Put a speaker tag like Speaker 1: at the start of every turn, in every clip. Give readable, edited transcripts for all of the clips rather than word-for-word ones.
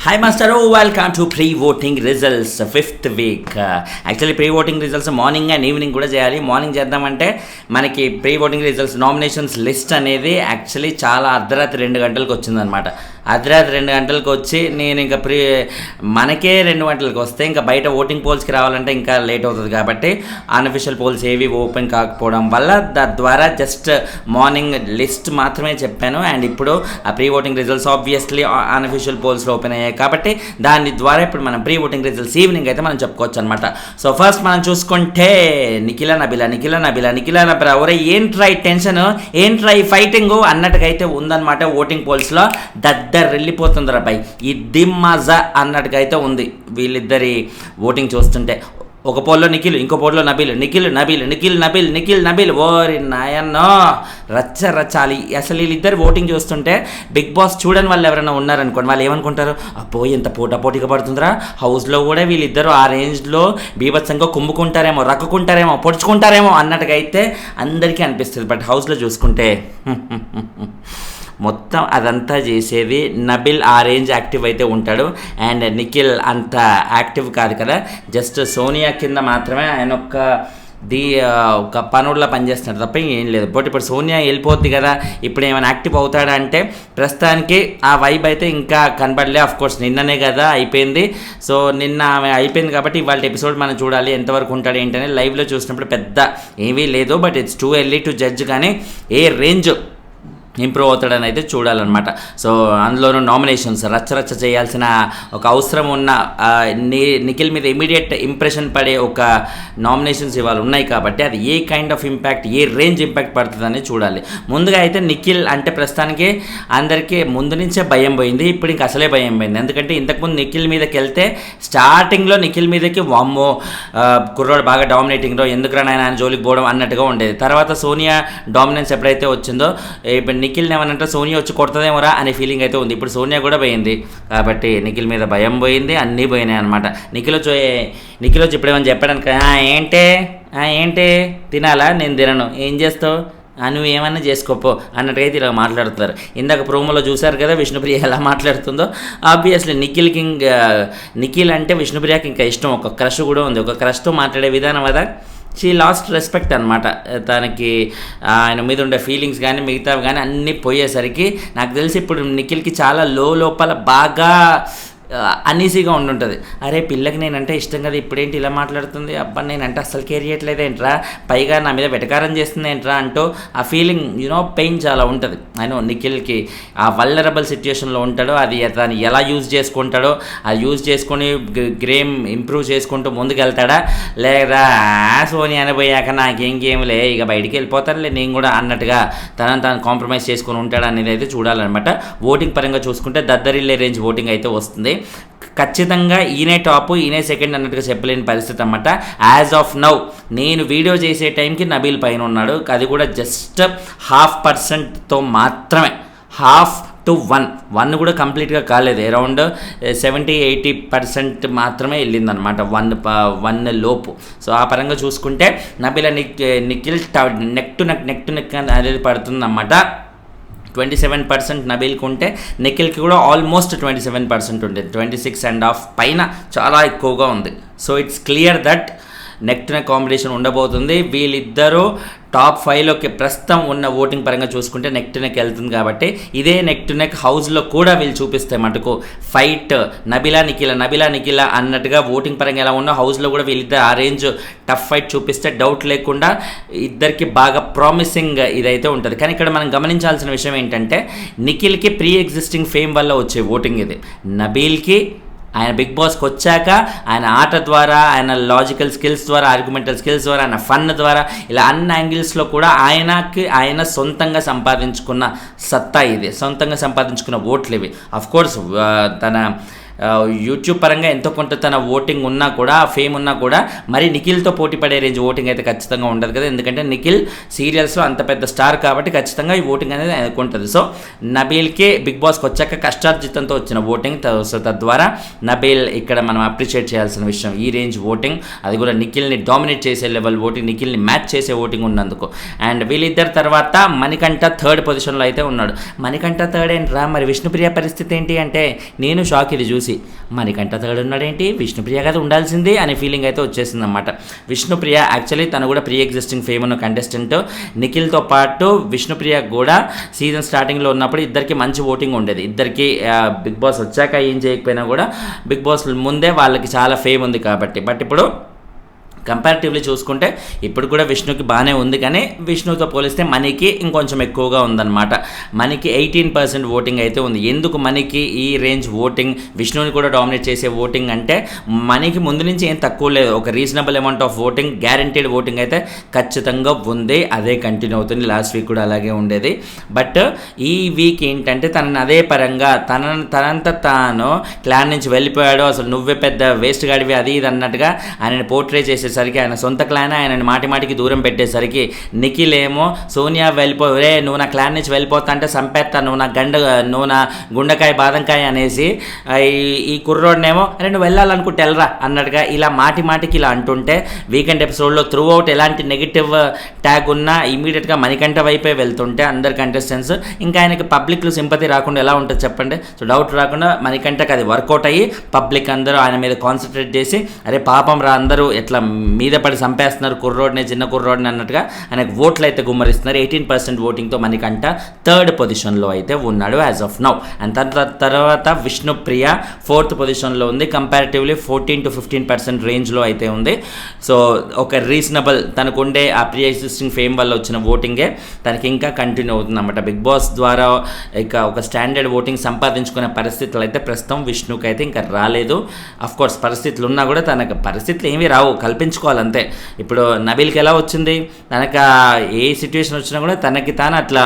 Speaker 1: Hi master, welcome to pre voting results 5th week. Actually pre voting results morning and evening కూడా చేయాలి. Morning చేద్దామంటే మనకి pre voting results nominations list అనేది actually చాలా అర్ధరాత్రి 2 గంటలకు వచ్చిందనమాట. అర్ధరాత్రి 2 గంటలకు వచ్చి నేను ఇంకా మనకే 2 గంటలకు వస్తే ఇంకా బయట ఓటింగ్ పోల్స్కి రావాలంటే ఇంకా లేట్ అవుతుంది. కాబట్టి అన్అఫిషియల్ పోల్స్ ఏవి ఓపెన్ కాకపోవడం వల్ల తద్వారా జస్ట్ మార్నింగ్ లిస్ట్ మాత్రమే చెప్పాను. అండ్ ఇప్పుడు ఆ pre voting results obviously unofficial పోల్స్లో ఓపెన్ అయ్యాయి కాబట్టి దాని ద్వారా ఇప్పుడు మనం ప్రీ ఓటింగ్ రిజల్ట్స్ ఈవినింగ్ అయితే మనం చెప్పుకోవచ్చు అనమాట. సో ఫస్ట్ మనం చూసుకుంటే నిఖిల నబిలా ఒరే ఏంట్రై టెన్షన్, ఏంట్రై ఫైటింగ్ అన్నట్టుకైతే ఉందన్నమాట. ఓటింగ్ పోల్స్లో వెళ్ళిపోతుందిరా పై ఇది మజా అన్నట్టుకైతే ఉంది వీళ్ళిద్దరి ఓటింగ్ చూస్తుంటే. ఒక పోల్లో నిఖిల్, ఇంకో పోల్లో నబిల్ ఓరి నాయన్నో రచ్చాలి. అసలు వీళ్ళిద్దరు ఓటింగ్ చూస్తుంటే బిగ్ బాస్ చూడని వాళ్ళు ఎవరైనా ఉన్నారనుకోండి, వాళ్ళు ఏమనుకుంటారు, అబ్బో ఎంత పోటాపోటీగా పడుతుందిరా, హౌస్లో కూడా వీళ్ళిద్దరు ఆ రేంజ్లో బీభత్సంగా కుమ్ముకుంటారేమో, రక్కుకుంటారేమో, పొడుచుకుంటారేమో అన్నట్టుగా అయితే అందరికీ అనిపిస్తుంది. బట్ హౌస్లో చూసుకుంటే మొత్తం అదంతా చేసేది నబిల్ ఆ రేంజ్ యాక్టివ్ అయితే ఉంటాడు. అండ్ నిఖిల్ అంత యాక్టివ్ కాదు కదా, జస్ట్ సోనియా కింద మాత్రమే ఆయన ఒక పనుల్లో పనిచేస్తున్నాడు తప్ప ఏం లేదు. బట్ ఇప్పుడు సోనియా వెళ్ళిపోద్ది కదా, ఇప్పుడు ఏమైనా యాక్టివ్ అవుతాడా అంటే ప్రస్తుతానికి ఆ వైబ్ అయితే ఇంకా కనబడలే. అఫ్కోర్స్ నిన్ననే కదా అయిపోయింది. సో నిన్న ఆమె అయిపోయింది కాబట్టి ఇవాళ ఎపిసోడ్ మనం చూడాలి ఎంతవరకు ఉంటాడు ఏంటనే. లైవ్లో చూసినప్పుడు పెద్ద ఏమీ లేదు, but it's too early to judge. కానీ ఏ రేంజ్ ఇంప్రూవ్ అవుతాడని అయితే చూడాలన్నమాట. సో అందులోనూ నామినేషన్స్ రచ్చ చేయాల్సిన ఒక అవసరం ఉన్న నిఖిల్ మీద ఇమీడియట్ ఇంప్రెషన్ పడే ఒక నామినేషన్స్ ఇవాళ ఉన్నాయి కాబట్టి అది a kind of impact, a range impact పడుతుందని చూడాలి. ముందుగా అయితే నిఖిల్ అంటే ప్రస్తుతానికి అందరికీ ముందు నుంచే భయం పోయింది, ఇప్పుడు ఇంక అసలే భయం పోయింది. ఎందుకంటే ఇంతకుముందు నిఖిల్ మీదకి వెళ్తే స్టార్టింగ్లో నిఖిల్ మీదకి వామ్మో కుర్రోడు బాగా డామినేటింగ్లో ఎందుకురా నాయన ఆయన జోలికి పోవడం అన్నట్టుగా ఉండేది. తర్వాత సోనియా డామినెన్స్ ఎప్పుడైతే వచ్చిందో ఇప్పుడు నిఖిల్ని ఏమనంటే సోనియా వచ్చి కొడుతుందేమోరా అనే ఫీలింగ్ అయితే ఉంది. ఇప్పుడు సోనియా కూడా పోయింది కాబట్టి నిఖిల్ మీద భయం పోయింది, అన్నీ పోయినాయి అనమాట. నిఖిల్ వచ్చి ఇప్పుడేమని చెప్పడానికి ఏంటే తినాలా, నేను తినను, ఏం చేస్తావు, నువ్వు ఏమన్నా చేసుకోపో అన్నట్టుగా ఇలా మాట్లాడుతున్నారు. ఇందాక ప్రోమోలో చూశారు కదా విష్ణుప్రియ ఎలా మాట్లాడుతుందో. ఆబ్వియస్లీ నిఖిల్ అంటే విష్ణుప్రియకి ఇంకా ఇష్టం, ఒక క్రష్ కూడా ఉంది. ఒక క్రష్తో మాట్లాడే విధానం కదా, షీ లాస్ట్ రెస్పెక్ట్ అనమాట. తనకి ఆయన మీద ఉండే ఫీలింగ్స్ కానీ మిగతావి కానీ అన్నీ పోయేసరికి నాకు తెలిసి ఇప్పుడు నిఖిల్కి చాలా లోపల బాగా అనీజీగా ఉండుంటుంది. అరే పిల్లకి నేనంటే ఇష్టం కదా, ఇప్పుడేంటి ఇలా మాట్లాడుతుంది, అబ్బా నేనంటే అస్సలు కేర్ చేయట్లేదేంట్రా, పైగా నా మీద వెటకారం చేస్తుంది ఏంట్రా అంటూ ఆ ఫీలింగ్ పెయిన్ చాలా ఉంటుంది. ఆయన నిఖిల్కి ఆ వల్నరబుల్ సిచ్యుయేషన్లో ఉంటాడో అది దాన్ని ఎలా యూజ్ చేసుకుంటాడో, అది యూజ్ చేసుకొని గేమ్ ఇంప్రూవ్ చేసుకుంటూ ముందుకెళ్తాడా, లేదా సోని అనిపోయాక నాకేంలే ఇక బయటికి వెళ్ళిపోతానులే నేను కూడా అన్నట్టుగా తను కాంప్రమైజ్ చేసుకొని ఉంటాడా అనేది అయితే చూడాలన్నమాట. ఓటింగ్ పరంగా చూసుకుంటే దద్దరిల్లే రేంజ్ ఓటింగ్ అయితే వస్తుంది. ఖచ్చితంగా ఈయనే టాప్, ఈయనే సెకండ్ అన్నట్టుగా చెప్పలేని పరిస్థితి అన్నమాట. యాజ్ ఆఫ్ నౌ నేను వీడియో చేసే టైంకి నబీల్ పైన ఉన్నాడు, అది కూడా జస్ట్ 0.5% మాత్రమే, 0.5 కూడా కంప్లీట్గా కాలేదు, అరౌండ్ 70-80% మాత్రమే వెళ్ళిందనమాట, 1 లోపు. సో ఆ పరంగా చూసుకుంటే Nabeel Nikhil neck to neck అనేది పడుతుందన్నమాట. 27% నబీల్కి ఉంటే నిఖిల్కి కూడా ఆల్మోస్ట్ 27% ఉండేది, 26.5 పైన చాలా ఎక్కువగా ఉంది. So it's clear that neck to neck competition ఉండబోతుంది. వీళ్ళిద్దరూ టాప్ 5లోకి ప్రస్తుతం ఉన్న ఓటింగ్ పరంగా చూసుకుంటే నెక్ టు నెక్ వెళ్తుంది కాబట్టి ఇదే నెక్ టు నెక్ హౌస్లో కూడా వీళ్ళు చూపిస్తే మటుకు ఫైట్ నబిలా నిఖిల అన్నట్టుగా ఓటింగ్ పరంగా ఎలా ఉన్నా హౌస్లో కూడా వీళ్ళిద్దరు ఆ రేంజ్ టఫ్ ఫైట్ చూపిస్తే డౌట్ లేకుండా ఇద్దరికి బాగా ప్రామిసింగ్ ఇదైతే ఉంటుంది. కానీ ఇక్కడ మనం గమనించాల్సిన విషయం ఏంటంటే నిఖిల్కి ప్రీ ఎగ్జిస్టింగ్ ఫేమ్ వల్ల వచ్చే ఓటింగ్ ఇది, నబీల్కి ఆయన బిగ్ బాస్కి వచ్చాక ఆయన ఆట ద్వారా, ఆయన లాజికల్ స్కిల్స్ ద్వారా, ఆర్గ్యుమెంటల్ స్కిల్స్ ద్వారా, ఆయన ఫన్ ద్వారా, ఇలా అన్ని యాంగిల్స్లో కూడా ఆయన సొంతంగా సంపాదించుకున్న సత్తా ఇది, సొంతంగా సంపాదించుకున్న ఓట్లు ఇవి. అఫ్కోర్స్ తన యూట్యూబ్ పరంగా ఎంతో కొంత తన ఓటింగ్ ఉన్నా కూడా, ఫేమ్ ఉన్నా కూడా మరి నిఖిల్తో పోటీ పడే రేంజ్ ఓటింగ్ అయితే ఖచ్చితంగా ఉండదు కదా, ఎందుకంటే నిఖిల్ సీరియల్స్లో అంత పెద్ద స్టార్ కాబట్టి ఖచ్చితంగా ఈ ఓటింగ్ అనేది అనుకుంటుంది. సో నబీల్కి బిగ్ బాస్కి వచ్చాక కష్టార్జితంతో వచ్చిన ఓటింగ్, సో తద్వారా నబీల్ ఇక్కడ మనం అప్రిషియేట్ చేయాల్సిన విషయం ఈ రేంజ్ ఓటింగ్, అది కూడా నిఖిల్ని డామినేట్ చేసే లెవెల్ ఓటింగ్, నిఖిల్ని మ్యాచ్ చేసే ఓటింగ్ ఉన్నందుకు. అండ్ వీళ్ళిద్దరి తర్వాత మణికంఠ 3rd పొజిషన్లో అయితే ఉన్నాడు. మణికంఠ 3rd ఏంట్రా, మరి విష్ణుప్రియ పరిస్థితి ఏంటి అంటే నేను షాక్ ఇది చూసి. చూసి మణికంఠ థర్డ్ ఉన్నాడేంటి, విష్ణుప్రియ కదా ఉండాల్సింది అనే ఫీలింగ్ అయితే వచ్చేసింది అనమాట. విష్ణుప్రియ యాక్చువల్లీ తను కూడా ప్రీ ఎగ్జిస్టింగ్ ఫేమ్ ఉన్న కంటెస్టెంట్. నిఖిల్తో పాటు విష్ణుప్రియ కూడా సీజన్ స్టార్టింగ్లో ఉన్నప్పుడు ఇద్దరికి మంచి ఓటింగ్ ఉండేది. ఇద్దరికి బిగ్ బాస్ వచ్చాక ఏం చేయకపోయినా కూడా బిగ్ బాస్ ముందే వాళ్ళకి చాలా ఫేమ్ ఉంది కాబట్టి. బట్ ఇప్పుడు కంపారిటివ్లీ చూసుకుంటే ఇప్పుడు కూడా విష్ణుకి బాగానే ఉంది, కానీ విష్ణుతో పోలిస్తే మనీకి ఇంకొంచెం ఎక్కువగా ఉందన్నమాట. మనకి 18% ఓటింగ్ అయితే ఉంది. ఎందుకు మనకి ఈ రేంజ్ ఓటింగ్, విష్ణుని కూడా డామినేట్ చేసే ఓటింగ్ అంటే మనకి ముందు నుంచి ఏం తక్కువ లేదు. ఒక reasonable amount of voting, guaranteed voting అయితే ఖచ్చితంగా ఉంది. అదే కంటిన్యూ అవుతుంది. లాస్ట్ వీక్ కూడా అలాగే ఉండేది. బట్ ఈ వీక్ ఏంటంటే తనని అదే పరంగా తనంత తాను క్లాన్ నుంచి వెళ్ళిపోయాడు, అసలు నువ్వే పెద్ద వేస్ట్ గాడివి అది ఇది అన్నట్టుగా ఆయనని పోర్ట్రే చేసేసరికి, ఆయన సొంత క్లాన్ ఆయనని మాటికి దూరం పెట్టేసరికి నిఖిల్ ఏమో సోనియా వెళ్ళిపోరే, నువ్వు నా క్లాన్ నుంచి వెళ్ళిపోతా అంటే సంపేస్తా, నువ్వు నా గుండకాయ బాదంకాయ అనేసి ఈ కుర్రోడ్నేమో అరే నువ్వు వెళ్ళాలనుకుంటే వెళ్ళరా అన్నట్టుగా ఇలా మాటికి ఇలా అంటుంటే వీకెండ్ ఎపిసోడ్లో త్రూ అవుట్ ఎలాంటి నెగిటివ్ ట్యాగ్ ఉన్నా ఇమీడియట్గా మణికంఠ వైపే వెళ్తుంటే అందరు కంటెస్టెంట్స్ ఇంకా ఆయనకి పబ్లిక్లో సింపతి రాకుండా ఎలా ఉంటుంది చెప్పండి. సో డౌట్ రాకుండా మణికంఠకి అది వర్కౌట్ అయ్యి పబ్లిక్ అందరూ ఆయన మీద కాన్సన్ట్రేట్ చేసి అరే పాపం రా అందరూ ఎట్లా మీద పడి చంపేస్తున్నారు కుర్రోడ్ని, చిన్న కుర్రోడ్ని అన్నట్టుగా ఆయనకు ఓట్లు అయితే గుమ్మరిస్తున్నారు. 18% ఓటింగ్తో మణికంఠ థర్డ్ పొజిషన్లో అయితే ఉన్నాడు యాజ్ ఆఫ్ నౌ. అండ్ తర్వాత విష్ణుప్రియ ఫోర్త్ పొజిషన్లో ఉంది. కంపారిటివ్లీ 14 to 15% రేంజ్లో అయితే ఉంది. సో ఒక రీజనబుల్ తనకుండే ఆ ప్రీ ఎగ్జిస్టింగ్ ఫేమ్ వల్ల వచ్చిన ఓటింగే తనకి ఇంకా కంటిన్యూ అవుతుంది అన్నమాట. బిగ్ బాస్ ద్వారా ఇక ఒక స్టాండర్డ్ ఓటింగ్ సంపాదించుకునే పరిస్థితులు అయితే ప్రస్తుతం విష్ణుకి అయితే ఇంకా రాలేదు. అఫ్కోర్స్ పరిస్థితులు ఉన్నా కూడా తనకు పరిస్థితులు ఏమీ రావు, కల్పించుకోవాలంతే. ఇప్పుడు నబీల్కి ఎలా వచ్చింది, తనకు ఏ సిచ్యువేషన్ వచ్చినా కూడా తనకి తాను అట్లా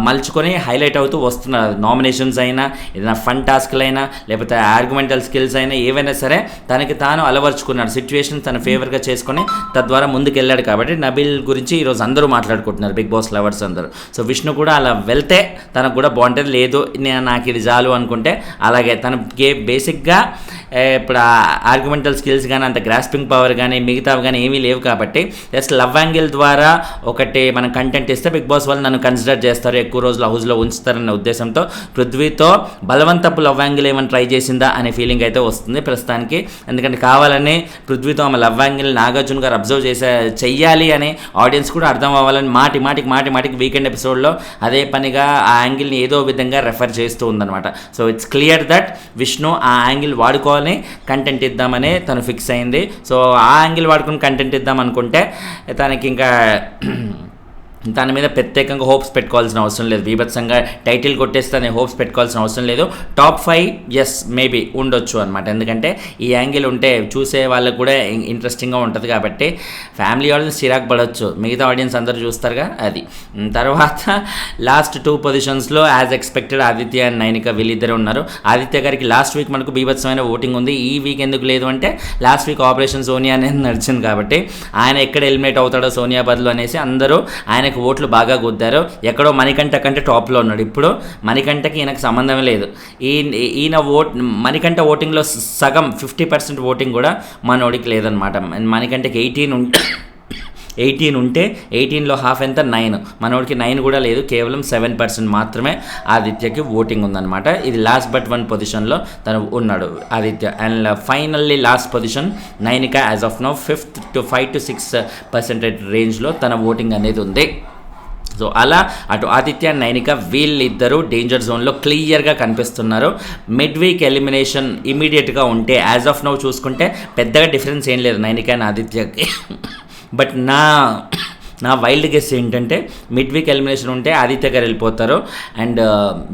Speaker 1: మలుచుకొని హైలైట్ అవుతూ వస్తున్నారు. నామినేషన్స్ అయినా, ఏదైనా ఫన్ టాస్క్లు అయినా, లేకపోతే ఆర్గ్యుమెంటల్ స్కిల్స్ అయినా, ఏవైనా సరే తనకి తాను అలవర్చుకున్నాడు. సిచ్యువేషన్ తన ఫేవర్గా చేసుకొని తద్వారా ముందుకెళ్ళాడు. కాబట్టి నబీల్ గురించి ఈరోజు అందరూ మాట్లాడుకుంటున్నారు, బిగ్ బాస్ లవర్స్ అందరూ. సో విష్ణు కూడా అలా వెళ్తే తనకు కూడా బాగుంటుంది. లేదు నాకు ఇది చాలు అనుకుంటే అలాగే తన బేసిక్గా ఇప్పుడు ఆర్గ్యుమెంటల్ స్కిల్స్ కానీ, అంత గ్రాస్పింగ్ పవర్ కానీ, మిగతావి కానీ ఏమీ లేవు. కాబట్టి జస్ట్ లవ్ యాంగిల్ ద్వారా ఒకటి మనం కంటెంట్ ఇస్తే బిగ్ బాస్ వాళ్ళు నన్ను కన్సిడర్ చేస్తారు, ఎక్కువ రోజులు హౌస్లో ఉంచుతారన్న ఉద్దేశంతో పృథ్వీతో బలవంతపు లవ్ యాంగిల్ ఏమైనా ట్రై చేసిందా అనే ఫీలింగ్ అయితే వస్తుంది ప్రస్తుతానికి. ఎందుకంటే కావాలని పృథ్వీతో ఆమె లవ్ యాంగిల్ నాగార్జున గారు అబ్జర్వ్ చెయ్యాలి అని ఆడియన్స్ కూడా అర్థం అవ్వాలని మాటికి వీకెండ్ ఎపిసోడ్లో అదే పనిగా ఆ యాంగిల్ని ఏదో విధంగా రెఫర్ చేస్తూ ఉందన్నమాట. So it's clear that Vishnu ఆ యాంగిల్ వాడుకోవాలని కంటెంట్ ఇద్దామని తను ఫిక్స్ అయింది. సో ఆ యాంగిల్ వాడుకుని కంటెంట్ ఇద్దాం అనుకుంటే తనకి ఇంకా దాని మీద ప్రత్యేకంగా హోప్స్ పెట్టుకోవాల్సిన అవసరం లేదు. బీభత్సంగా టైటిల్ కొట్టేస్తే అనే హోప్స్ పెట్టుకోవాల్సిన అవసరం లేదు. టాప్ 5 ఎస్ మేబీ ఉండొచ్చు అనమాట. ఎందుకంటే ఈ యాంగిల్ ఉంటే చూసే వాళ్ళకు కూడా ఇంట్రెస్టింగ్గా ఉంటుంది. కాబట్టి ఫ్యామిలీ ఆడియన్స్ చిరాకు పడవచ్చు, మిగతా ఆడియన్స్ అందరూ చూస్తారుగా అది. తర్వాత లాస్ట్ 2 పొజిషన్స్లో as expected Aditya and Nainika వీళ్ళిద్దరే ఉన్నారు. ఆదిత్య గారికి లాస్ట్ వీక్ మనకు బీభత్సమైన ఓటింగ్ ఉంది. ఈ వీక్ ఎందుకు లేదు అంటే లాస్ట్ వీక్ ఆపరేషన్ సోనియా అనేది నడిచింది కాబట్టి ఆయన ఎక్కడ ఎలిమినేట్ అవుతాడో సోనియా బదులు అనేసి అందరూ ఆయనకు ఓట్లు బాగా గుద్దారు. ఎక్కడో మణికంఠ కంటే టాప్లో ఉన్నాడు. ఇప్పుడు మణికంఠకి ఈయనకు సంబంధమే లేదు. ఈయన మణికంఠ ఓటింగ్లో సగం 50% ఓటింగ్ కూడా మనోడికి లేదనమాట. మణికంఠకి 18 ఉంటే 18లో హాఫ్ ఎంత 9, మనోడికి 9 కూడా లేదు, కేవలం 7% మాత్రమే ఆదిత్యకి ఓటింగ్ ఉందన్నమాట. ఇది లాస్ట్ బట్ 1 పొజిషన్లో తను ఉన్నాడు Aditya. And finally last position Nainika as of now 5 to 6% రేంజ్లో తన ఓటింగ్ అనేది ఉంది. సో అలా అటు ఆదిత్య అండ్ నైనిక వీళ్ళిద్దరూ డేంజర్ జోన్లో క్లియర్గా కనిపిస్తున్నారు. మిడ్ వీక్ ఎలిమినేషన్ ఇమీడియట్గా ఉంటే యాజ్ ఆఫ్ నౌ చూసుకుంటే పెద్దగా డిఫరెన్స్ ఏం లేదు నైనిక అండ్ ఆదిత్యకి. బట్ నా వైల్డ్ గెస్ ఏంటంటే మిడ్ వీక్ ఎలిమినేషన్ ఉంటే ఆదిత్య గారు వెళ్ళిపోతారు, అండ్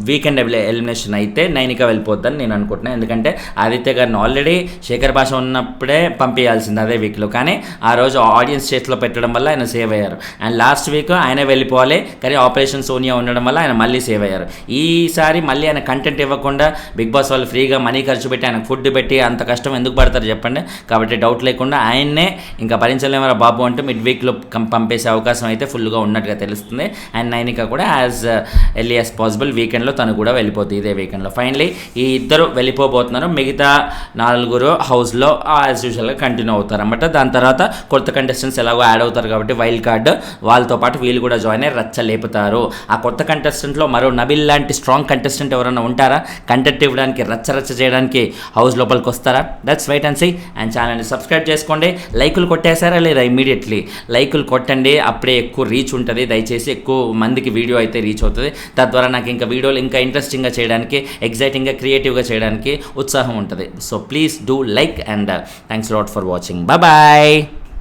Speaker 1: వీకెండ్ ఎలిమినేషన్ అయితే నైనిక వెళ్ళిపోద్దని నేను అనుకుంటున్నాను. ఎందుకంటే ఆదిత్య గారిని ఆల్రెడీ శేఖర్ భాష ఉన్నప్పుడే పంపించాల్సింది అదే వీక్లో, కానీ ఆ రోజు ఆడియన్స్ చేతిలో పెట్టడం వల్ల ఆయన సేవ్ అయ్యారు. అండ్ లాస్ట్ వీక్ ఆయన వెళ్ళిపోవాలి, కానీ ఆపరేషన్ సోనియా ఉండడం వల్ల ఆయన మళ్ళీ సేవ్ అయ్యారు. ఈసారి మళ్ళీ ఆయన కంటెంట్ ఇవ్వకుండా బిగ్ బాస్ వాళ్ళు ఫ్రీగా మనీ ఖర్చు పెట్టి ఆయన ఫుడ్ పెట్టి అంత కష్టం ఎందుకు పడతారు చెప్పండి. కాబట్టి డౌట్ లేకుండా ఆయన్నే ఇంకా భరించలేమరా బాబు అంటూ మిడ్ వీక్లో పంపేసే అవకాశం అయితే ఫుల్గా ఉన్నట్టుగా తెలుస్తుంది. అండ్ నైనిక కూడా యాజ్ ఎర్లీ యాజ్ పాసిబుల్ వీకెండ్లో తను కూడా వెళ్ళిపోతుంది, ఇదే వీకెండ్లో. ఫైనలీ ఈ ఇద్దరు వెళ్ళిపోబోతున్నారు. మిగతా 4 హౌస్లో యాజ్ యూజువల్గా కంటిన్యూ అవుతారు అన్నమాట. దాని తర్వాత కొత్త కంటెస్టెంట్స్ ఎలాగో యాడ్ అవుతారు కాబట్టి వైల్డ్ కార్డ్ వాళ్ళతో పాటు వీళ్ళు కూడా జాయిన్ అయ్యి రచ్చ లేపుతారు. ఆ కొత్త కంటెస్టెంట్లో మరో నబిల్ లాంటి స్ట్రాంగ్ కంటెస్టెంట్ ఎవరైనా ఉంటారా కంటెంట్ ఇవ్వడానికి, రచ్చ చేయడానికి హౌస్ లోపలికి వస్తారా? That's wait and see. And ఛానల్ని సబ్స్క్రైబ్ చేసుకోండి. లైకులు కొట్టేశారా లేదా? ఇమీడియట్లీ లైకులు కొట్టండి, అప్పుడే ఎక్కువ రీచ్ ఉంటుంది. దయచేసి ఎక్కువ మందికి వీడియో అయితే రీచ్ అవుతుంది. తద్వారా నాకు ఇంకా వీడియోలు ఇంకా ఇంట్రెస్టింగ్గా చేయడానికి, ఎగ్జైటింగ్గా, క్రియేటివ్గా చేయడానికి ఉత్సాహం ఉంటుంది. So please do like and thanks lot for watching. Bye.